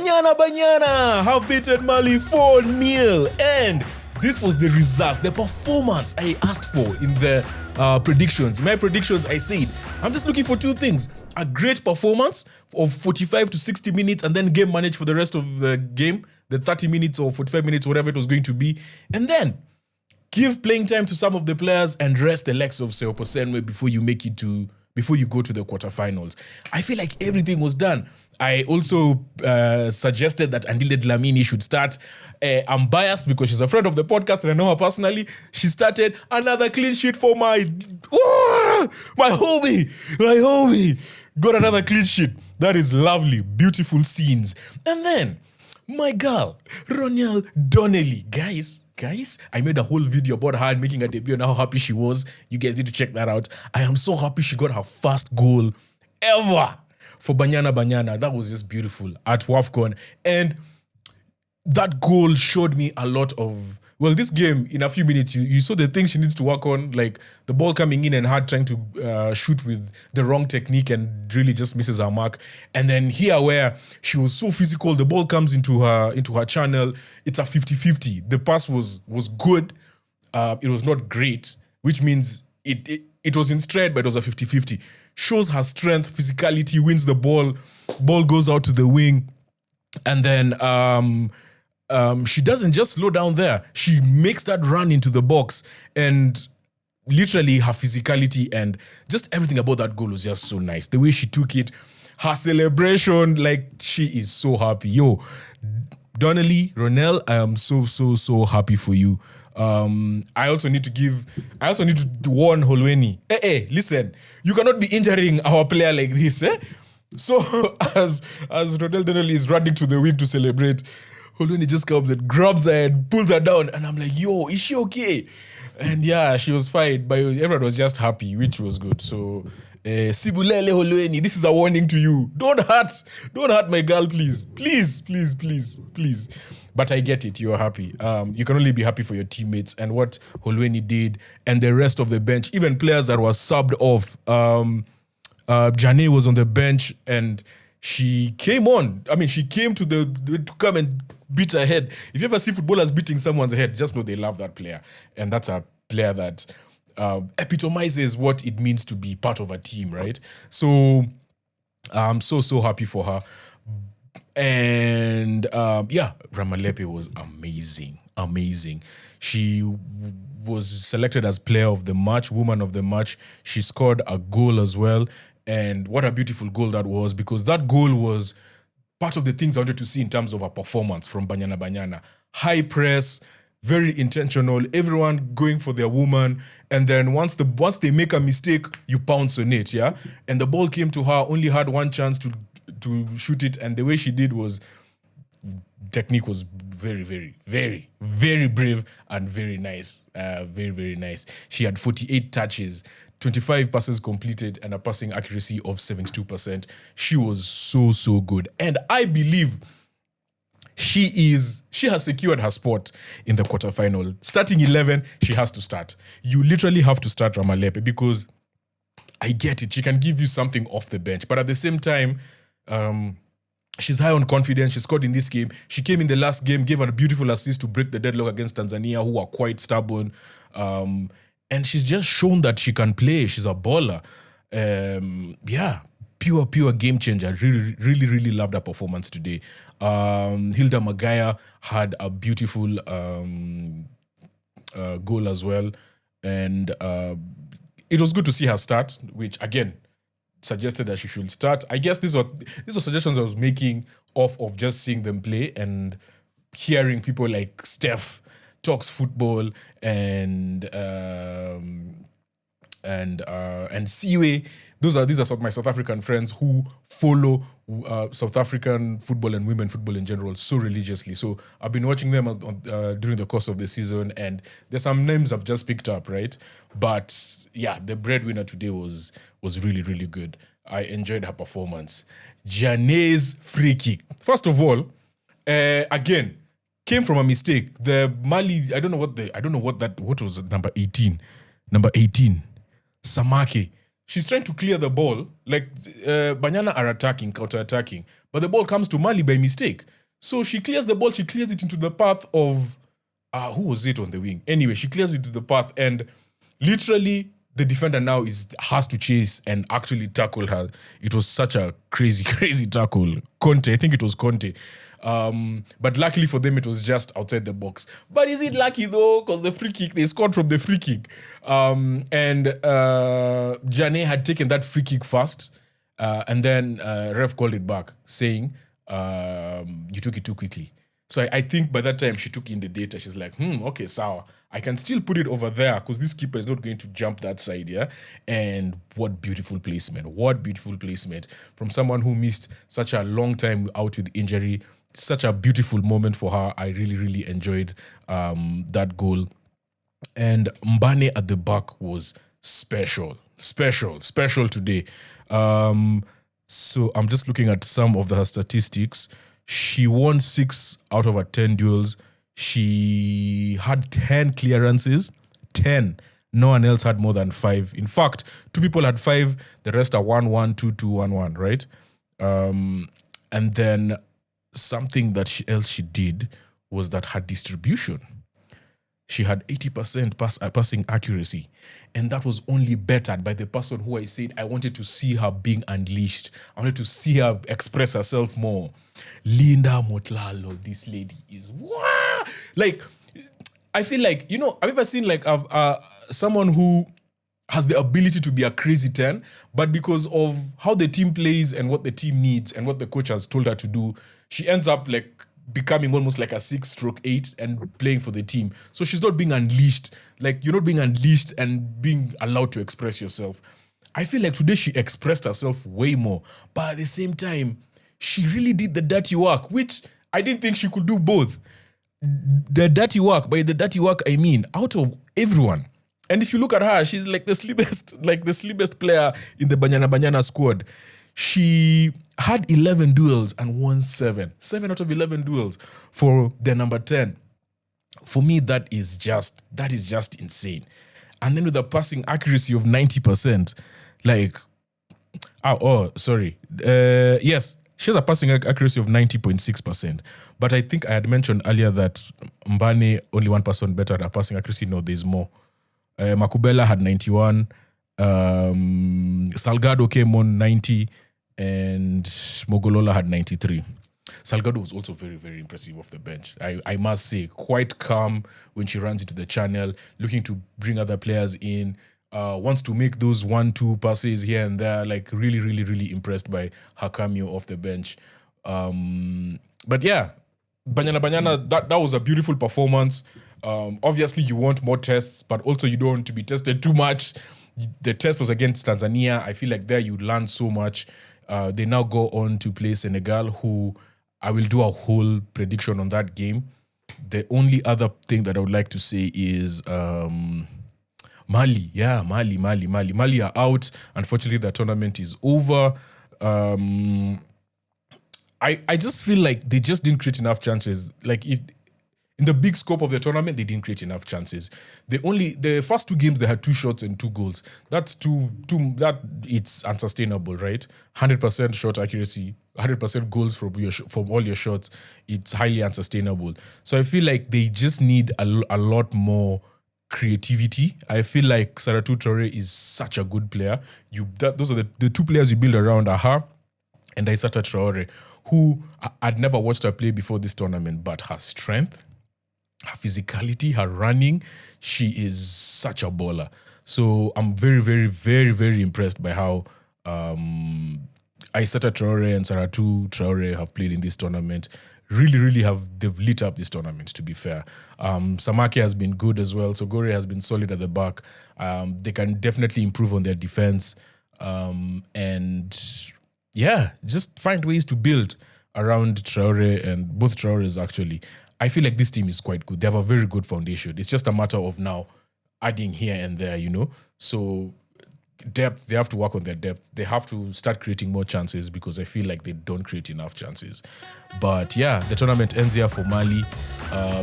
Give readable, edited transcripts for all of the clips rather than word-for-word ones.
Banyana Banyana have beaten Mali 4-0, and this was the result, the performance I asked for in the predictions. In my predictions, I said, I'm just looking for two things. A great performance of 45 to 60 minutes and then game managed for the rest of the game, the 30 minutes or 45 minutes, whatever it was going to be. And then give playing time to some of the players and rest the legs of Seopo Senwe before you go to the quarterfinals. I feel like everything was done. I also suggested that Andile Dlamini should start. I'm biased because she's a friend of the podcast and I know her personally. She started another clean sheet for my homie. Got another clean sheet. That is lovely, beautiful scenes. And then my girl, Ronnel Donnelly. Guys, I made a whole video about her making a debut and how happy she was. You guys need to check that out. I am so happy she got her first goal ever for Banyana Banyana. That was just beautiful at WAFCON. And that goal showed me a lot of, well, this game, in a few minutes, you saw the things she needs to work on, like the ball coming in and her trying to shoot with the wrong technique and really just misses her mark. And then here where she was so physical, the ball comes into her channel. It's a 50-50. The pass was good. It was not great, which means it was in stride, but it was a 50-50. Shows her strength, physicality, wins the ball. Ball goes out to the wing. And then she doesn't just slow down there. She makes that run into the box, and literally her physicality and just everything about that goal was just so nice. The way she took it, her celebration, like she is so happy. Yo, Donnelly, Ronnel, I am so happy for you. I also need to warn Holweni. Hey, listen, you cannot be injuring our player like this, eh? So as Ronnel Donnelly is running to the wing to celebrate, Holweni just comes and grabs her and pulls her down. And I'm like, yo, is she okay? And yeah, she was fine. But everyone was just happy, which was good. So, Sibulele Holweni, this is a warning to you. Don't hurt my girl, please. Please. But I get it. You're happy. You can only be happy for your teammates and what Holweni did and the rest of the bench. Even players that were subbed off. Jane was on the bench and she came on. I mean, she came to come and beat her head. If you ever see footballers beating someone's head, just know they love that player. And that's a player that epitomizes what it means to be part of a team, right? So I'm so happy for her. And Ramaleppe was amazing. She was selected as player of the match, woman of the match. She scored a goal as well. And what a beautiful goal that was, because that goal was part of the things I wanted to see in terms of a performance from Banyana Banyana. High press, very intentional, everyone going for their woman. And then once they make a mistake, you pounce on it, yeah? And the ball came to her, only had one chance to shoot it. And the way she did was, technique was very, very, very, very brave and very nice. Very nice. She had 48 touches, 25 passes completed, and a passing accuracy of 72%. She was so good. And I believe she has secured her spot in the quarterfinal. Starting 11, she has to start. You literally have to start Ramaleppe because I get it. She can give you something off the bench. But at the same time, she's high on confidence. She scored in this game. She came in the last game, gave her a beautiful assist to break the deadlock against Tanzania, who are quite stubborn. And she's just shown that she can play. She's a baller. Pure game changer. Really loved her performance today. Hilda Magaia had a beautiful goal as well. And it was good to see her start, which again, suggested that she should start. I guess these are suggestions I was making off of just seeing them play and hearing people like Steph talks football and Siwe. These are my South African friends who follow South African football and women football in general so religiously. So I've been watching them during the course of the season, and there's some names I've just picked up, right? But yeah, the breadwinner today was really good. I enjoyed her performance. Jane's free kick. First of all, again, came from a mistake. The Mali, what was it, number 18? Samake she's trying to clear the ball. Like Banyana are attacking, counter-attacking, but the ball comes to Mali by mistake. So she clears the ball, she clears it into the path of who was it on the wing? Anyway, she clears it to the path, and literally the defender now has to chase and actually tackle her. It was such a crazy, crazy tackle. Conte, I think it was Conte. But luckily for them, it was just outside the box. But is it lucky though? Because the free kick, they scored from the free kick. And Jane had taken that free kick first. And then ref called it back, saying, you took it too quickly. So I think by that time she took in the data. She's like, okay, sour. I can still put it over there because this keeper is not going to jump that side, yeah? And what beautiful placement. What beautiful placement from someone who missed such a long time out with injury. Such a beautiful moment for her. I really, really enjoyed that goal. And Mbane at the back was special today. So I'm just looking at some of her statistics. She won 6 out of her 10 duels. She had 10 clearances. 10. No one else had more than 5. In fact, 2 people had 5. The rest are 1-1, 2-2, 1-1, right? And then something else she did was that her distribution. She had 80% passing accuracy. And that was only bettered by the person who I said I wanted to see her being unleashed. I wanted to see her express herself more. Linda Motlalo, this lady is wow. Like, I feel like, you know, I've ever seen like someone who has the ability to be a crazy 10, but because of how the team plays and what the team needs and what the coach has told her to do, she ends up like becoming almost like a 6/8 and playing for the team. So she's not being unleashed. Like, you're not being unleashed and being allowed to express yourself. I feel like today she expressed herself way more. But at the same time, she really did the dirty work, which I didn't think she could do both. The dirty work, by the dirty work, I mean, out of everyone. And if you look at her, she's like the slimmest player in the Banyana Banyana squad. She had 11 duels and won 7. 7 out of 11 duels for the number 10. For me, that is just insane. And then with a passing accuracy of 90%, like, yes, she has a passing accuracy of 90.6%. But I think I had mentioned earlier that Mbane, only one person better at her passing accuracy. No, there's more. Makubela had 91. Salgado came on 90. And Mogolola had 93. Salgado was also very, very impressive off the bench. I must say, quite calm when she runs into the channel, looking to bring other players in, wants to make those 1-2 passes here and there, like really, really, really impressed by her cameo off the bench. But yeah, Banyana, that was a beautiful performance. Obviously, you want more tests, but also you don't want to be tested too much. The test was against Tanzania. I feel like there you learn so much. They now go on to play Senegal, who I will do a whole prediction on that game. The only other thing that I would like to say is Mali. Yeah, Mali. Mali are out. Unfortunately, the tournament is over. I just feel like they just didn't create enough chances. Like, if in the big scope of the tournament, they didn't create enough chances. The first 2 games, they had 2 shots and 2 goals. That's it's unsustainable, right? 100% shot accuracy, 100% goals from all your shots. It's highly unsustainable. So I feel like they just need a lot more creativity. I feel like Saratou Traore is such a good player. Those are the 2 players you build around her and Aissata Traore, who I'd never watched her play before this tournament, but her strength, her physicality, her running, she is such a baller. So I'm very, very, very, very impressed by how Aissata Traore and Saratou Traore have played in this tournament. Really, really they've lit up this tournament, to be fair. Samake has been good as well. So Gore has been solid at the back. They can definitely improve on their defense. And yeah, just find ways to build around Traore and both Traores actually. I feel like this team is quite good. They have a very good foundation. It's just a matter of now adding here and there, you know. So depth, they have to work on their depth. They have to start creating more chances because I feel like they don't create enough chances. But yeah, the tournament ends here for Mali.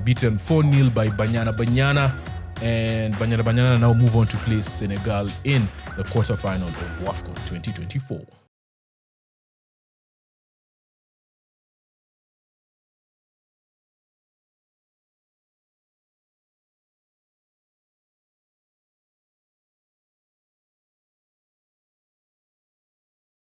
Beaten 4-0 by Banyana Banyana. And Banyana Banyana now move on to play Senegal in the quarterfinal of WAFCON 2024.